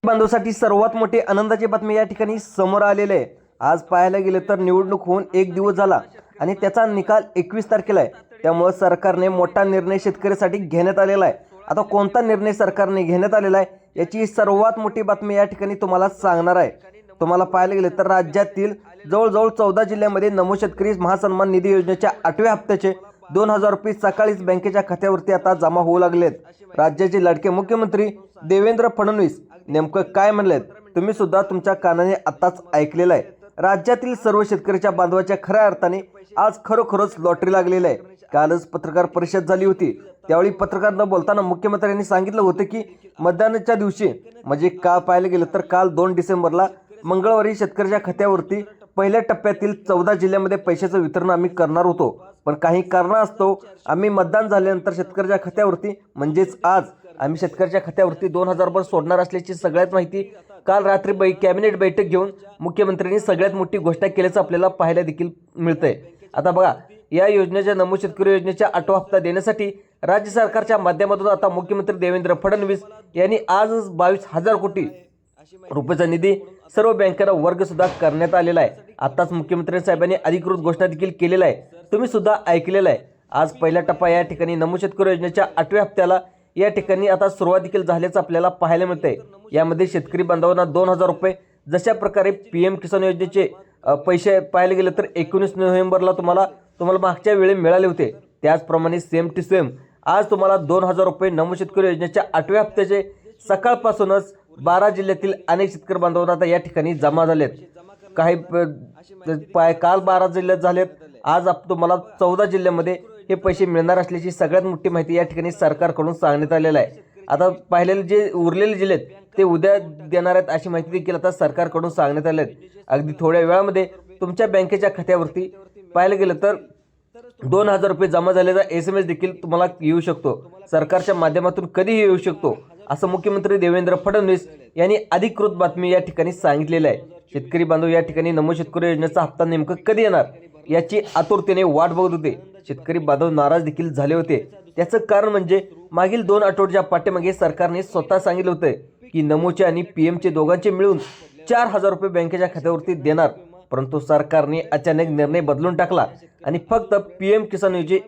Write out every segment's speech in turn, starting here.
बांधवांसाठी सर्वात मोठी आनंदाची बातमी या ठिकाणी समोर आलेली आहे। आज पाहायला गेले तर निवडणूक होऊन एक दिवस झाला आणि त्याचा निकाल 21 तारखेला आहे। त्यामुळे सरकारने मोठा निर्णय शेतकऱ्यांसाठी घेण्यात आलेला आहे। आता कोणता निर्णय सरकारने घेण्यात आलेला आहे याची सर्वात मोठी बातमी या ठिकाणी तुम्हाला सांगणार आहे। तुम्हाला पाहायला गेले तर राज्यातील जवळजवळ 14 जिल्ह्यांमध्ये नमो शेतकरी महासन्मान निधी योजनेच्या 8व्या हप्त्याचे 2000 रुपये सकाळीच बँकेच्या खात्यावरती आता जमा होऊ लागलेत। राज्याचे लाडके मुख्यमंत्री देवेंद्र फडणवीस नेमकं काय म्हणलेत तुम्ही सुद्धा तुमच्या कानाने आताच ऐकलेलं आहे। राज्यातील सर्व शेतकऱ्याच्या बांधवाच्या खऱ्या अर्थाने आज खरोखरच लॉटरी लागलेली आहे। कालच पत्रकार परिषद झाली होती, त्यावेळी पत्रकारांना बोलताना मुख्यमंत्र्यांनी सांगितलं होतं की मतदानाच्या दिवशी म्हणजे काल पाहायला गेलं तर काल 2 डिसेंबरला मंगळवारी शेतकऱ्याच्या खात्यावरती पहिल्या टप्प्यातील 14 जिल्ह्यांमध्ये पैशाचं वितरण आम्ही करणार होतो, पण काही कारणास्तव आम्ही मतदान झाल्यानंतर शेतकऱ्याच्या खात्यावरती म्हणजेच आज आम्ही शेतकऱ्याच्या खात्यावरती 2000 रुपये सोडणार असल्याची सगळ्यात माहिती काल रात्री कॅबिनेट बैठक घेऊन मुख्यमंत्र्यांनी सगळ्यात मोठी घोषणा केल्याचं आपल्याला पाहायला देखील मिळतंय। आता बघा, या योजनेच्या नमो शेतकरी योजनेच्या 8वा हप्ता देण्यासाठी राज्य सरकारच्या माध्यमातून आता मुख्यमंत्री देवेंद्र फडणवीस यांनी आज 22,000 कोटी रुपयाचा निधी सर्व बँकांना वर्ग सुद्धा करण्यात आलेला आहे। आताच मुख्यमंत्री साहेबांनी अधिकृत घोषणा देखील केलेला आहे, तुम्ही सुद्धा ऐकलेलं आहे। आज पहिला टप्पा या ठिकाणी नमो शेतकरी योजनेच्या 8व्या हप्त्याला या ठिकाणी आता सुरुवात देखील झाल्याचं आपल्याला पाहायला मिळतंय। यामध्ये शेतकरी बांधवांना 2000 रुपये जशा प्रकारे पीएम किसान योजनेचे पैसे पाहायला गेले तर 19 नोव्हेंबरला तुम्हाला मागच्या वेळी मिळाले होते, त्याचप्रमाणे सेम टू सेम आज तुम्हाला 2000 रुपये नमो शेतकरी योजनेच्या 8व्या हप्त्याचे सकाळपासूनच 12 जिल्ह्यातील अनेक शेतकरी बांधवांना आता या ठिकाणी जमा झालेत। काही काल 12 जिल्ह्यात झालेत, आज तुम्हाला 14 जिल्ह्यामध्ये हे पैसे मिळणार असल्याची सगळ्यात मोठी माहिती या ठिकाणी सरकारकडून सांगण्यात आलेलं आहे। आता पाहिलेले जे उरलेले जिल्हे ते उद्या देणार आहेत अशी माहिती देखील आता सरकारकडून सांगण्यात आली आहे। अगदी थोड्या वेळामध्ये तुमच्या बँकेच्या खात्यावरती पाहायला गेलं तर 2000 रुपये जमा झाल्याचा SMS देखील तुम्हाला येऊ शकतो, सरकारच्या माध्यमातून कधीही येऊ शकतो, असं मुख्यमंत्री देवेंद्र फडणवीस यांनी अधिकृत बातमी या ठिकाणी सांगितलेलं आहे। शेतकरी बांधव या ठिकाणी नमो शेतकरी योजनेचा हप्ता नेमकं कधी येणार याची आतुरतेने वाट बघत होते। शेतकरी बांधव नाराज देखील झाले होते, त्याचं कारण म्हणजे मागील 2 आठवड्याच्या पाठीमागे सरकारने स्वतः सांगितलं होतं की नमोचे आणि पीएमचे दोघांचे मिळून 4000 रुपये बँकेच्या खात्यावरती देणार, परंतु सरकारने अचानक निर्णय बदलून टाकला आणि फक्त पीएम किसान योजने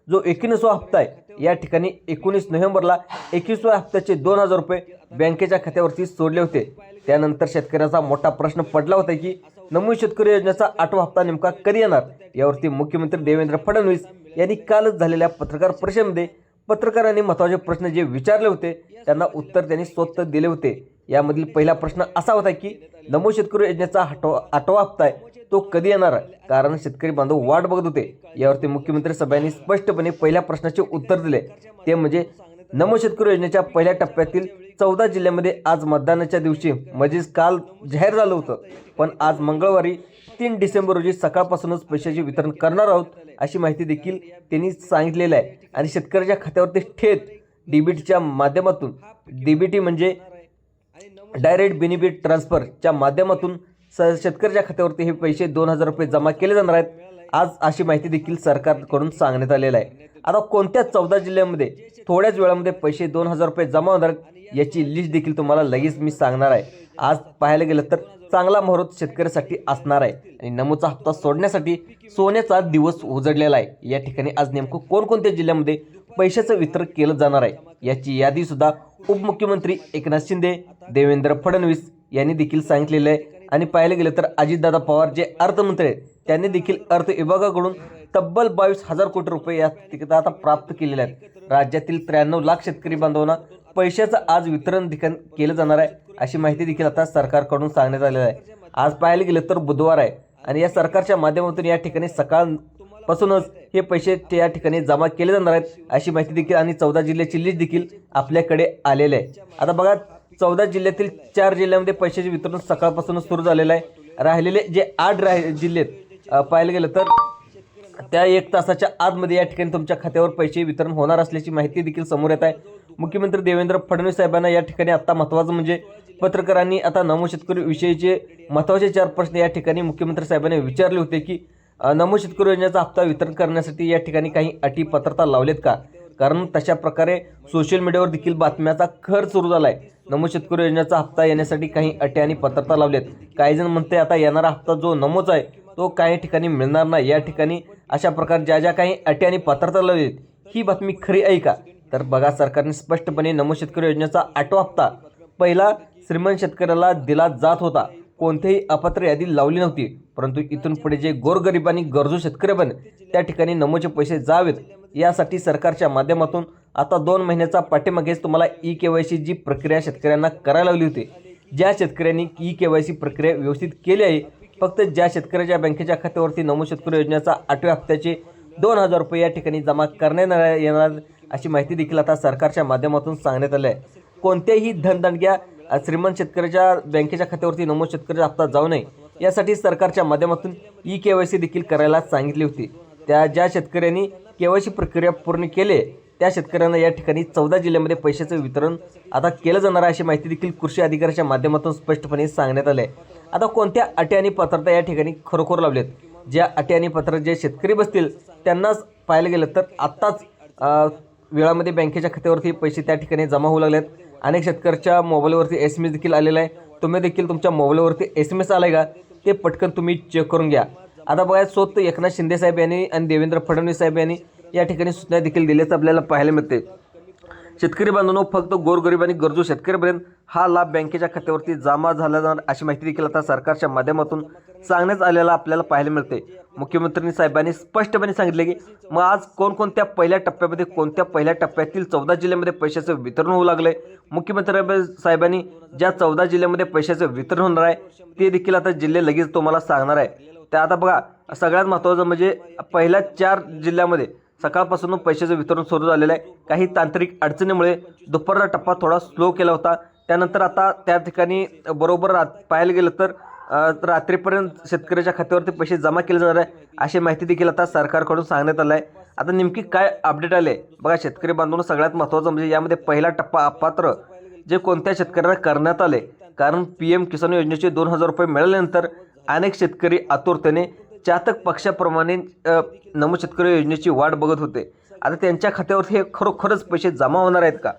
21वा हप्ता आहे या ठिकाणी 19 नोव्हेंबरला 21व्या हप्त्याचे 2000 रुपये बँकेच्या खात्यावरती सोडले होते। त्यानंतर शेतकऱ्याचा मोठा प्रश्न पडला होता की नमो शेतकरी योजनेचा 8वा हप्ता नेमका कधी येणार। यावरती मुख्यमंत्री देवेंद्र फडणवीस यांनी कालच झालेल्या पत्रकार परिषदेमध्ये पत्रकारांनी महत्त्वाचे प्रश्न जे विचारले होते त्यांना उत्तर त्यांनी स्वतः दिले होते। यामधील पहिला प्रश्न असा होता की नमो शेतकरी योजनेचा 8वा हप्ता आहे तो कधी येणार, कारण शेतकरी बांधव वाट बघत होते। यावरती मुख्यमंत्री साहेबांनी स्पष्टपणे पहिल्या प्रश्नाचे उत्तर दिले, ते म्हणजे नमो शेतकरी योजनेच्या पहिल्या टप्प्यातील 14 जिल्ह्यांमध्ये आज मतदानाच्या दिवशी म्हणजेच काल जाहीर झालं होतं, पण आज मंगळवारी 3 डिसेंबर रोजी सकाळपासूनच पैशाचे वितरण करणार आहोत अशी माहिती देखील त्यांनी सांगितलेली आहे। आणि शेतकऱ्याच्या खात्यावरती थेट डीबीटीच्या माध्यमातून, डीबीटी म्हणजे डायरेक्ट बेनिफिट ट्रान्सफरच्या माध्यमातून शेतकऱ्याच्या खात्यावरती हे पैसे 2000 रुपये जमा केले जाणार आहेत आज, अशी माहिती देखील सरकारकडून सांगण्यात आलेलं आहे। आता कोणत्या 14 जिल्ह्यांमध्ये थोड्याच वेळामध्ये पैसे 2000 रुपये जमा होणार आहेत याची लिस्ट देखील तुम्हाला लगेच मी सांगणार आहे। आज पाहायला गेलं तर चांगला मुहूर्त शेतकऱ्यासाठी असणार आहे आणि नमोचा हप्ता सोडण्यासाठी सोन्याचा दिवस उजडलेला आहे। या ठिकाणी आज नेमकं कोणकोणत्या जिल्ह्यामध्ये पैशाचं वितरण केलं जाणार आहे याची यादी सुद्धा उपमुख्यमंत्री एकनाथ शिंदे, देवेंद्र फडणवीस यांनी देखील सांगितलेलं आहे। आणि पाहायला गेलं तर अजितदादा पवार जे अर्थमंत्री आहेत त्यांनी देखील अर्थ विभागाकडून तब्बल 22,000 कोटी रुपये या आता प्राप्त केलेले आहेत। राज्यातील 93 लाख शेतकरी बांधवांना पैशाचं आज वितरण केलं जाणार आहे अशी माहिती देखील आता सरकारकडून सांगण्यात आलेलं आहे। आज पाहायला गेलं तर बुधवार आहे आणि या सरकारच्या माध्यमातून या ठिकाणी सकाळपासूनच हे पैसे या ठिकाणी जमा केले जाणार आहेत अशी माहिती देखील आणि 14 जिल्ह्याची लिस्ट देखील आपल्याकडे आलेली आहे। आता बघा, 14 जिल्ह्यातील 4 जिल्ह्यांमध्ये पैशाचे वितरण सकाळपासूनच सुरू झालेलं आहे। राहिलेले जे 8 जिल्हे पाहायला गेलं तर त्या 1 तासाच्या आतमध्ये या ठिकाणी तुमच्या खात्यावर पैसे वितरण होणार असल्याची माहिती देखील समोर येत आहे। मुख्यमंत्री देवेंद्र फडणवीस साहेबांना या ठिकाणी आता महत्त्वाचं म्हणजे पत्रकारांनी आता नमो शेतकरी विषयीचे महत्त्वाचे 4 प्रश्न या ठिकाणी मुख्यमंत्री साहेबांनी विचारले होते की नमो शेतकरी योजनेचा हप्ता वितरण करण्यासाठी या ठिकाणी काही अटी पात्रता लावलेत का, कारण तशा प्रकारे सोशल मीडियावर देखील बातम्याचा खर सुरू झाला आहे। नमो शेतकरी योजनेचा हप्ता येण्यासाठी काही अटी आणि पात्रता लावलेत. काही जण म्हणते आता येणारा हप्ता जो नमोच आहे तो काही ठिकाणी मिळणार नाही. या ठिकाणी अशा प्रकारे ज्या काही अटी आणि पात्रता लावलेत, ही बातमी खरी आहे का? तर बघा, सरकारने स्पष्टपणे नमो शेतकरी योजनेचा 8वा हप्ता पहिला श्रीमंत शेतकऱ्याला दिला जात होता. कोणत्याही अपात्र यादी लावली नव्हती. परंतु इथून पुढे जे गोरगरीब आणि गरजू शेतकरी पण त्या ठिकाणी नमोचे पैसे जावेत, यासाठी सरकारच्या माध्यमातून आता 2 महिन्याचा पाठीमागेच तुम्हाला ई-KYC जी प्रक्रिया शेतकऱ्यांना करायला लावली होती. ज्या शेतकऱ्यांनी ई-KYC प्रक्रिया व्यवस्थित केली आहे, फक्त ज्या शेतकऱ्याच्या बँकेच्या खात्यावरती नमो शेतकरी योजनेचा 8व्या हप्त्याचे 2,000 रुपये या ठिकाणी जमा करण्यात येणार अशी माहिती देखील आता सरकारच्या माध्यमातून सांगण्यात आली आहे. कोणत्याही धनदांडग्या श्रीमंत शेतकऱ्याच्या बँकेच्या खात्यावरती नमो शेतकऱ्याचा हप्ता जाऊ नये, यासाठी सरकारच्या माध्यमातून ई-KYC देखील करायला सांगितली होती. ज्या शेतकऱ्यांनी KYC प्रक्रिया पूर्ण केली, त्या शेतकऱ्यांना या ठिकाणी 14 जिल्ह्यांमध्ये पैशाचं वितरण आता केलं जाणार आहे अशी माहिती देखील कृषी अधिकाऱ्याच्या माध्यमातून स्पष्टपणे सांगण्यात आले आहे. आता कोणत्या अटी आणि पात्रता या ठिकाणी खरोखर लावलेत? ज्या अटी आणि पात्रता जे शेतकरी बसतील त्यांनाच पाहायला गेलं तर आत्ताच वेळामध्ये बँकेच्या खात्यावरती पैसे त्या ठिकाणी जमा होऊ लागलेत. अनेक शेतकऱ्याच्या मोबाईलवरती SMS देखील आलेला आहे. तुम्ही देखील तुमच्या मोबाईलवरती SMS आला आहे का, ते पटकन तुम्ही चेक करून घ्या. आता बघा, स्वतः एकनाथ शिंदे साहेब यांनी आणि देवेंद्र फडणवीस साहेब यांनी या ठिकाणी सूचना देखील दिल्याचं आपल्याला पाहायला मिळते. शेतकरी बांधवांनो, फक्त गोरगरीब आणि गरजू शेतकऱ्यांपर्यंत हा लाभ बँकेच्या खात्यावरती जमा झाला जाणार अशी माहिती देखील आता सरकारच्या माध्यमातून सांगण्यात आलेला आपल्याला पाहायला मिळते. मुख्यमंत्री साहेबांनी स्पष्टपणे सांगितले की मग आज कोणकोणत्या पहिल्या टप्प्यामध्ये कोणत्या पहिल्या टप्प्यातील 14 जिल्ह्यांमध्ये पैशाचं वितरण होऊ लागले. मुख्यमंत्री साहेबांनी ज्या 14 जिल्ह्यांमध्ये पैशाचं वितरण होणार आहे ते देखील आता जिल्हे लगेच तुम्हाला सांगणार आहे. त्या आता बघा, सगळ्यात महत्त्वाचं म्हणजे पहिल्या 4 जिल्ह्यामध्ये सकाळपासून पैशाचं वितरण सुरू झालेलं आहे. काही तांत्रिक अडचणीमुळे दुपारचा टप्पा थोडा स्लो केला होता. त्यानंतर आता त्या ठिकाणी बरोबर पाहायला गेलं तर रात्रीपर्यंत शेतकऱ्याच्या खात्यावरती पैसे जमा केले जाणार आहे अशी माहिती देखील आता सरकारकडून सांगण्यात आलं आहे. आता नेमकी काय अपडेट आले बघा, शेतकरी बांधवांनो, सगळ्यात महत्त्वाचं म्हणजे यामध्ये पहिला टप्पा अपात्र जे कोणत्या शेतकऱ्यांना करण्यात आले, कारण PM किसान योजनेचे 2,000 रुपये मिळाल्यानंतर अनेक शेतकरी आतुरतेने चातक पक्षाप्रमाणे नमो शेतकरी योजनेची वाट बघत होते. आता त्यांच्या खात्यावरती हे खरोखरच पैसे जमा होणार आहेत का,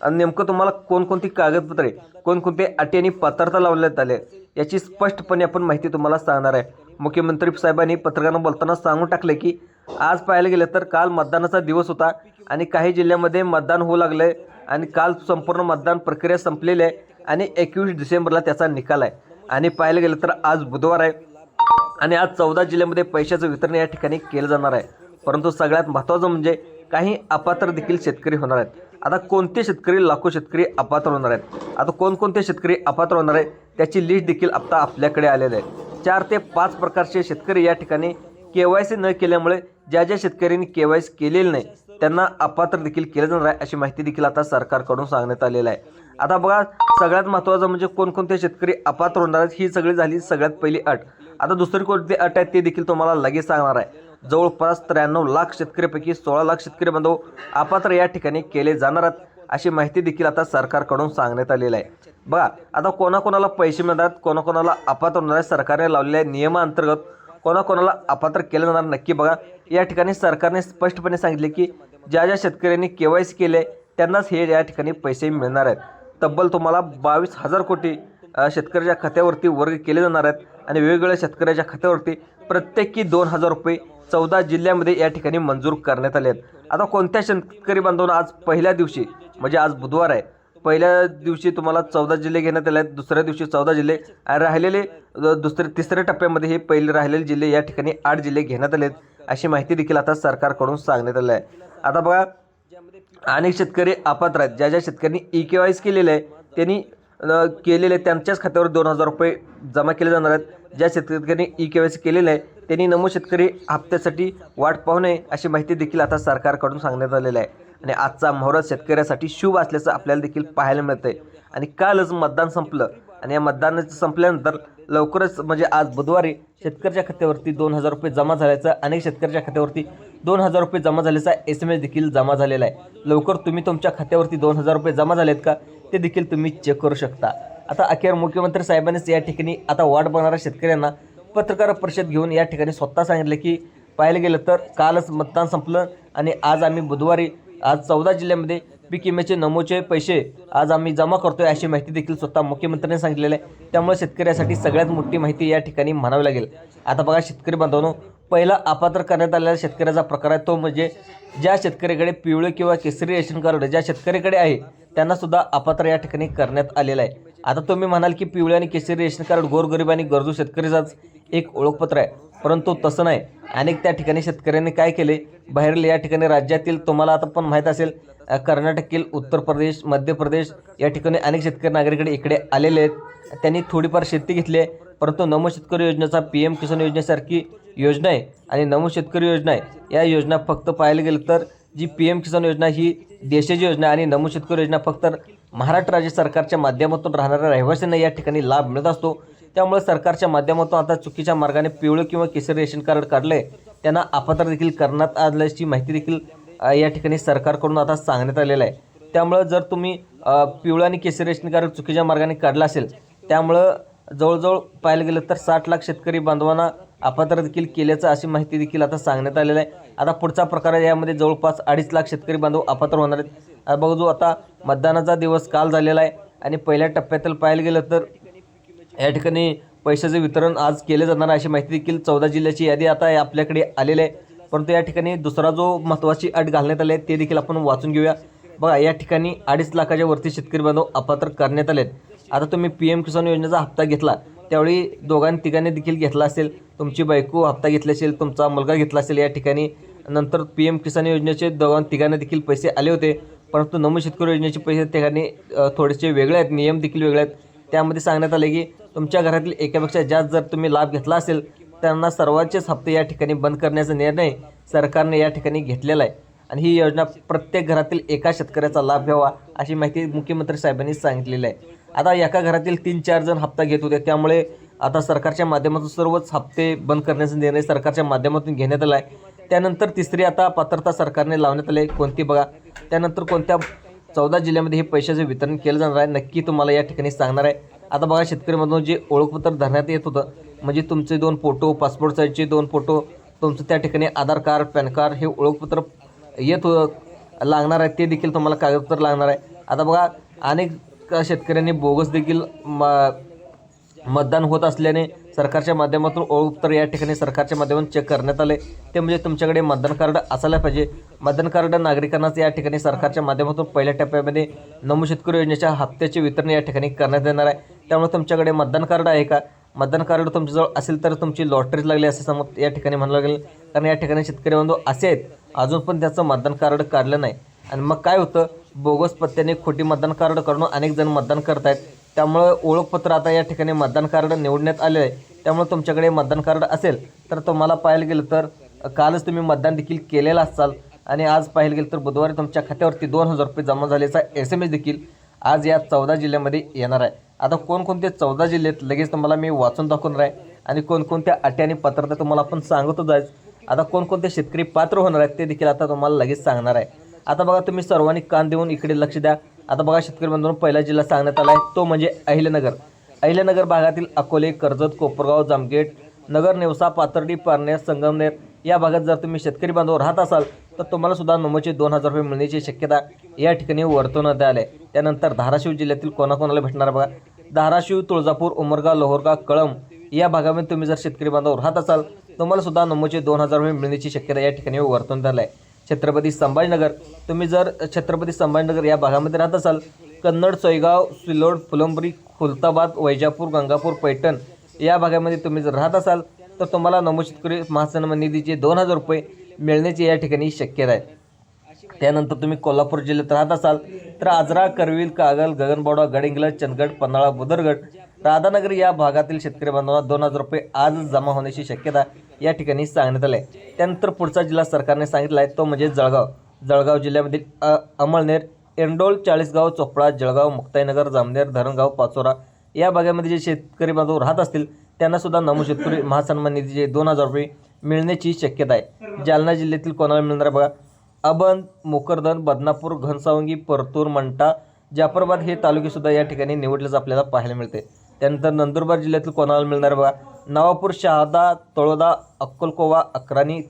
आणि नेमकं तुम्हाला कोणकोणती कागदपत्रे, कोणकोणते अटी आणि पात्रता लावण्यात आले, याची स्पष्टपणे आपण माहिती तुम्हाला सांगणार आहे. मुख्यमंत्री साहेबांनी पत्रकारांना बोलताना सांगून टाकले की आज पाहायला गेलं तर काल मतदानाचा दिवस होता आणि काही जिल्ह्यामध्ये मतदान होऊ लागले आणि काल संपूर्ण मतदान प्रक्रिया संपलेली आहे आणि 21 डिसेंबरला त्याचा निकाल आहे. आणि पाहायला गेलं तर आज बुधवार आहे आणि आज 14 जिल्ह्यांमध्ये पैशाचं वितरण या ठिकाणी केलं जाणार आहे. परंतु सगळ्यात महत्त्वाचं म्हणजे काही अपात्र देखील शेतकरी होणार आहेत. आता कोणते शेतकरी, लाखो शेतकरी अपात्र होणार आहेत. आता कोणकोणते शेतकरी अपात्र होणार आहेत त्याची लिस्ट देखील आता आपल्याकडे आलेली आहे. 4 ते 5 प्रकारचे शेतकरी या ठिकाणी KYC न केल्यामुळे ज्या शेतकऱ्यांनी KYC केलेलं नाही त्यांना अपात्र देखील केलं जाणार आहे अशी माहिती देखील आता सरकारकडून सांगण्यात आलेलं आहे. आता बघा, सगळ्यात महत्त्वाचं म्हणजे कोणकोणते शेतकरी अपात्र होणार आहेत ही सगळी झाली सगळ्यात पहिली अट. आता दुसरी कोणती अट आहे ते देखील तुम्हाला लगेच सांगणार आहे. जवळपास 93 लाख शेतकऱ्यांपैकी 16 लाख शेतकरी बांधव अपात्र या ठिकाणी केले जाणार आहेत अशी माहिती देखील आता सरकारकडून सांगण्यात आलेली आहे. बघा, आता कोणाकोणाला पैसे मिळणार, कोणाकोणाला अपात्र होणार आहे, सरकारने लावलेल्या नियमाअंतर्गत कोणाकोणाला अपात्र केलं जाणार नक्की बघा. या ठिकाणी सरकारने स्पष्टपणे सांगितले की ज्या शेतकऱ्यांनी KYC केले त्यांनाच हे या ठिकाणी पैसे मिळणार आहेत. तब्बल तुम्हाला 22,000 कोटी शेतकऱ्याच्या खात्यावरती वर्ग केले जाणार आहेत आणि वेगवेगळ्या शेतकऱ्याच्या खात्यावरती प्रत्येकी 2,000 रुपये 14 जिल्ह्यांमध्ये या ठिकाणी मंजूर करण्यात आले आहेत. आता कोणत्या शेतकरी बांधवांना आज पहिल्या दिवशी म्हणजे आज बुधवार आहे, पहिल्या दिवशी तुम्हाला 14 जिल्हे घेण्यात आले आहेत, दुसऱ्या दिवशी 14 जिल्हे आणि राहिलेले तिसऱ्या टप्प्यामध्ये हे पहिले राहिलेले जिल्हे या ठिकाणी 8 जिल्हे घेण्यात आले आहेत अशी माहिती देखील आता सरकारकडून सांगण्यात आली आहे. आता बघा, अनेक शेतकरी अपात्र आहेत. ज्या शेतकऱ्यांनी ई-KYC केलेलं आहे त्यांनी केलेले त्यांच्याच खात्यावर 2,000 रुपये जमा केले जाणार आहेत. ज्या शेतकऱ्यांनी ई-KYC केलेलं आहे त्यांनी नमो शेतकरी हप्त्यासाठी वाट पाहू नये अशी माहिती देखील आता सरकारकडून सांगण्यात आलेली आहे. आणि आजचा मुहूर्त शेतकऱ्यासाठी शुभ असल्याचं आपल्याला देखील पाहायला मिळतं आहे. आणि कालच मतदान संपलं आणि या मतदानाचं संपल्यानंतर लवकरच म्हणजे आज बुधवारी शेतकऱ्याच्या खात्यावरती 2,000 रुपये जमा झाल्याचं, अनेक शेतकऱ्याच्या खात्यावरती 2,000 रुपये जमा झाल्याचा SMS देखील जमा झालेला आहे. लवकर तुम्ही तुमच्या खात्यावरती 2,000 रुपये जमा झालेत का ते देखील तुम्ही चेक करू शकता. आता अखेर मुख्यमंत्री साहेबांनीच या ठिकाणी आता वाट बघणाऱ्या शेतकऱ्यांना पत्रकार परिषद घेऊन या ठिकाणी स्वतः सांगितलं की पाहायला गेलं तर कालच मतदान संपलं आणि आज आम्ही बुधवारी आज 14 जिल्ह्यांमध्ये पीक विम्याचे नमोचे पैसे आज आम्ही जमा करतोय अशी माहिती देखील स्वतः मुख्यमंत्र्यांनी सांगितलेली आहे। त्यामुळे शेतकऱ्यासाठी सगळ्यात मोठी माहिती या ठिकाणी म्हणावी लागेल। आता बघा शेतकरी बांधवांनो, पहिला अपात्र करण्यात आलेला शेतकऱ्याचा प्रकार आहे तो म्हणजे ज्या शेतकऱ्याकडे पिवळे किंवा केसरी रेशन कार्ड ज्या शेतकऱ्याकडे आहे त्यांना सुद्धा अपात्र या ठिकाणी करण्यात आलेलं आहे। आता तुम्ही म्हणाल की पिवळे आणि केसरी रेशन कार्ड गोरगरीब आणि गरजू शेतकऱ्याचाच एक ओळखपत्र आहे, परंतु तसं नाही। अनेक त्या ठिकाणी शेतकऱ्यांनी काय केले, बाहेरील या ठिकाणी राज्यातील तुम्हाला आता पण माहीत असेल कर्नाटकील, उत्तर प्रदेश, मध्य प्रदेश या ठिकाणी अनेक शेतकरी नागरिकडे इकडे आलेले आहेत। त्यांनी थोडीफार शेती घेतली आहे, परंतु नमो शेतकरी योजनेचा PM किसान योजनेसारखी योजना आहे आणि नमो शेतकरी योजना आहे, या योजना फक्त पाहायला गेलं तर जी PM किसान योजना ही देशाची योजना आणि नमो शेतकरी योजना फक्त महाराष्ट्र राज्य सरकारच्या माध्यमातून राहणाऱ्या रहिवाशांना या ठिकाणी लाभ मिळत असतो। त्यामुळे सरकारच्या माध्यमातून आता चुकीच्या मार्गाने पिवळे किंवा केसरी रेशन कार्ड काढले त्यांना अपात्र देखील करण्यात आल्याची माहिती देखील या ठिकाणी सरकारकडून आता सांगण्यात आलेलं आहे। त्यामुळे जर तुम्ही पिवळं आणि केसरी रेशन कार्ड चुकीच्या मार्गाने काढलं असेल, त्यामुळं जवळजवळ पाहायला गेलं तर 60 लाख शेतकरी बांधवांना अपात्र देखील केल्याचं अशी माहिती देखील आता सांगण्यात आलेलं आहे। आता पुढचा प्रकार आहे, यामध्ये जवळपास 2.5 लाख शेतकरी बांधव अपात्र होणार आहेत। बघू जो आता मतदानाचा दिवस काल झालेला आहे आणि पहिल्या टप्प्यातील पाहायला गेलं तर या ठिकाणी पैशाचे वितरण आज केले जाणार अशी माहिती देखील 14 जिल्ह्याची यादी आता आपल्याकडे आलेली आहे। परंतु या ठिकाणी दुसरा जो महत्त्वाची अट घालण्यात आली आहे ते देखील आपण वाचून घेऊया। बघा, या ठिकाणी 2.5 लाखाच्या वरती शेतकरी बांधव अपात्र करण्यात आलेत। आता तुम्ही PM किसान योजनेचा हप्ता घेतला त्यावेळी दोघांनी देखील घेतला असेल, तुमची बायको हप्ता घेतला असेल, तुमचा मुलगा घेतला असेल या ठिकाणी, नंतर PM किसान योजनेचे दोघांना देखील पैसे आले होते। परंतु नमो शेतकरी योजनेचे पैसे ठिकाणी थोडेसे वेगळे आहेत, नियम देखील वेगळे आहेत। त्यामध्ये सांगण्यात आले की तुमच्या घरातील एकापेक्षा जास्त जर तुम्ही लाभ घेतला असेल त्यांना सर्वांचेच हप्ते या ठिकाणी बंद करण्याचा निर्णय सरकारने या ठिकाणी घेतलेला आहे आणि ही योजना प्रत्येक घरातील एका शेतकऱ्याचा लाभ घ्यावा अशी माहिती मुख्यमंत्री साहेबांनी सांगितलेली आहे। आता एका घरातील 3-4 जण हप्ता घेत होते, त्यामुळे आता सरकारच्या माध्यमातून सर्वच हप्ते बंद करण्याचा निर्णय सरकारच्या माध्यमातून घेण्यात आला आहे। त्यानंतर तिसरी आता पात्रता सरकारने लावण्यात आली, कोणती बघा, त्यानंतर कोणत्या 14 जिल्ह्यामध्ये हे पैशाचे वितरण केलं जाणार आहे नक्की तुम्हाला या ठिकाणी सांगणार आहे। आता बघा, शेतकऱ्यांमधून जे ओळखपत्र धरण्यात येत होतं म्हणजे तुमचे 2 फोटो, पासपोर्ट साईजचे 2 फोटो, तुमचं त्या ठिकाणी आधार कार्ड, पॅन कार्ड हे ओळखपत्र येत लागणार आहे, ते देखील तुम्हाला कागदपत्र लागणार आहे। आता बघा, अनेक शेतकऱ्यांनी बोगस देखील मतदान होत असल्याने सरकारच्या माध्यमातून ओळखपत्र या ठिकाणी सरकारच्या माध्यमातून चेक करण्यात आले, ते म्हणजे तुमच्याकडे मतदान कार्ड असायला पाहिजे। मतदान कार्ड नागरिकांनाच या ठिकाणी सरकारच्या माध्यमातून पहिल्या टप्प्यामध्ये नमो शेतकरी योजनेच्या हप्त्याचे वितरण या ठिकाणी करण्यात येणार आहे। त्यामुळे तुमच्याकडे मतदान कार्ड आहे का, मतदान कार्ड तुमच्याजवळ असेल तर तुमची लॉटरीच लागली असे समज या ठिकाणी म्हणावं लागेल, कारण या ठिकाणी शेतकरी बांधव असे आहेत अजून पण त्याचं मतदान कार्ड काढलं नाही आणि मग काय होतं, बोगस पत्त्याने खोटी मतदान कार्ड काढून अनेक जण मतदान करत आहेत। त्यामुळे ओळखपत्र आता या ठिकाणी मतदान कार्ड निवडण्यात आले आहे। त्यामुळे तुमच्याकडे मतदान कार्ड असेल तर तुम्हाला पाहायला गेलं तर कालच तुम्ही मतदान देखील केलेलं असाल आणि आज पाहायला गेलं तर बुधवारी तुमच्या खात्यावरती 2000 रुपये जमा झाल्याचा SMS देखील आज या 14 जिल्ह्यामध्ये येणार आहे। आता कोणकोणते 14 जिल्हे आहेत लगेच तुम्हाला मी वाचून दाखवणार आहे आणि कोणकोणत्या अटी आणि पात्रता तुम्हाला आपण सांगतो जायच। आता कोणकोणते शेतकरी पात्र होणार आहेत ते देखील आता तुम्हाला लगेच सांगणार आहे। आता बघा, तुम्ही सर्वांनी कान देऊन इकडे लक्ष द्या। आता बघा, शेतकरी बांधवांनो, पहिला जिल्हा सांगण्यात आला आहे तो म्हणजे अहिल्यानगर। अहिल्यानगर भागातील अकोले, कर्जत, कोपरगाव, जामखेड, नगर, नेवसा, पाथर्डी, पारनेर, संगमनेर या भागात जर तुम्ही शेतकरी बांधव राहत असाल तर तुम्हाला सुद्धा नमोचे 2000 रुपये मिळण्याची शक्यता या ठिकाणी वर्तवण्यात आली आहे। त्यानंतर धाराशिव जिल्ह्यातील कोणाकोणाला भेटणार बघा, धाराशिव, तुळजापूर, उमरगा, लोहरगा, कळंब या भागामध्ये तुम्ही जर शेतकरी बांधव राहत असाल तुम्हाला सुद्धा नमोचे 2000 रुपये मिळण्याची शक्यता या ठिकाणी वर्तवण्यात आली आहे। छत्रपती संभाजीनगर, तुम्ही जर छत्रपती संभाजीनगर या भागामध्ये राहत असाल, कन्नड, सोयगाव, सिल्लोड, फुलंब्री, खुलताबाद, वैजापूर, गंगापूर, पैठण या भागामध्ये तुम्ही जर राहत असाल तर तुम्हाला नमो शेतकरी महासन्मान निधीचे 2000 रुपये मिळण्याची या ठिकाणी शक्यता आहे। त्यानंतर तुम्ही कोल्हापूर जिल्ह्यात राहत असाल तर आजरा, करवील, कागल, गगनबावडा, गडिंग्लज, चंदगड, पन्हाळा, बुदरगड, राधानगर या भागातील शेतकरी बांधवांना 2000 रुपये आज जमा होण्याची शक्यता या ठिकाणी सांगण्यात आली आहे। त्यानंतर पुढचा जिल्हा सरकारने सांगितला आहे तो म्हणजे जळगाव। जळगाव जिल्ह्यामधील अमळनेर, एरंडोल, चाळीसगाव, चोपडा, जळगाव, मुक्ताईनगर, जामनेर, धरणगाव, पाचोरा या भागामध्ये जे शेतकरी बांधव राहत असतील त्यांना सुद्धा नमो शेतकरी महासन्मान निधीचे 2000 रुपये मिळण्याची शक्यता आहे। जालना जिल्ह्यातील कोणाला मिळणार बघा, अबंद, मोकरदन, बदनापूर, घनसावंगी, परतूर, मंठा, जाफराबाद हे तालुकेसुद्धा या ठिकाणी निवडलेच आपल्याला पाहायला मिळते। त्यानंतर नंदुरबार जिल्ह्यातील कोणाला मिळणार बघा, नवापूर, शहादा, तळोदा, अक्कलकोवा, अक्राणी,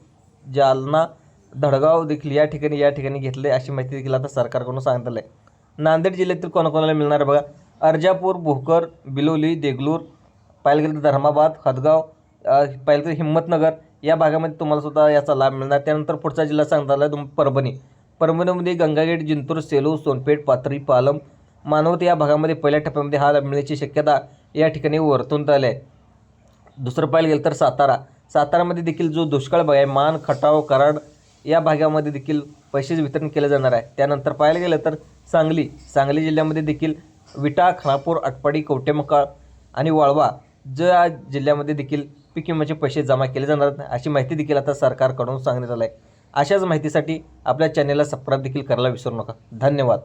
जालना, धडगाव देखील या ठिकाणी घेतले अशी माहिती देखील आता सरकारकडून सांगण्यात आलं आहे. नांदेड जिल्ह्यातील कोणाकोणाला मिळणार आहे बघा. अर्जापूर, भोकर, बिलोली, देगलूर, पाहायला गेलं तर धर्माबाद, हदगाव, पाहिलं तर हिम्मतनगर या भागामध्ये तुम्हाला सुद्धा याचा लाभ मिळणार. त्यानंतर पुढचा जिल्हा सांगता आला परभणी. परभणीमध्ये गंगाखेड, जिंतूर, सेलू, सोनपेठ, पाथरी, पालम, मानवत या भागामध्ये पहिल्या टप्प्यामध्ये हा लाभ मिळण्याची शक्यता या ठिकाणी वर्तवण्यात आली आहे. दुसरं पाहायला गेलं तर सातारामध्ये देखील जो दुष्काळ भाग आहे मान, खटाव, कराड या भागामध्ये देखील पैसे वितरण केले जाणार आहे. त्यानंतर पाहायला गेलं तर सांगली जिल्ह्यामध्ये देखील विटा, खानापूर, आटपाडी, कवटेमंकाळ आणि वाळवा या जिल्ह्यामध्ये देखील पीक विम्याचे पैसे जमा केले जाणार आहेत अशी माहिती देखील आता सरकारकडून सांगण्यात आलं आहे. अशाच माहितीसाठी आपल्या चॅनेलला सबस्क्राईब देखील करायला विसरू नका. धन्यवाद.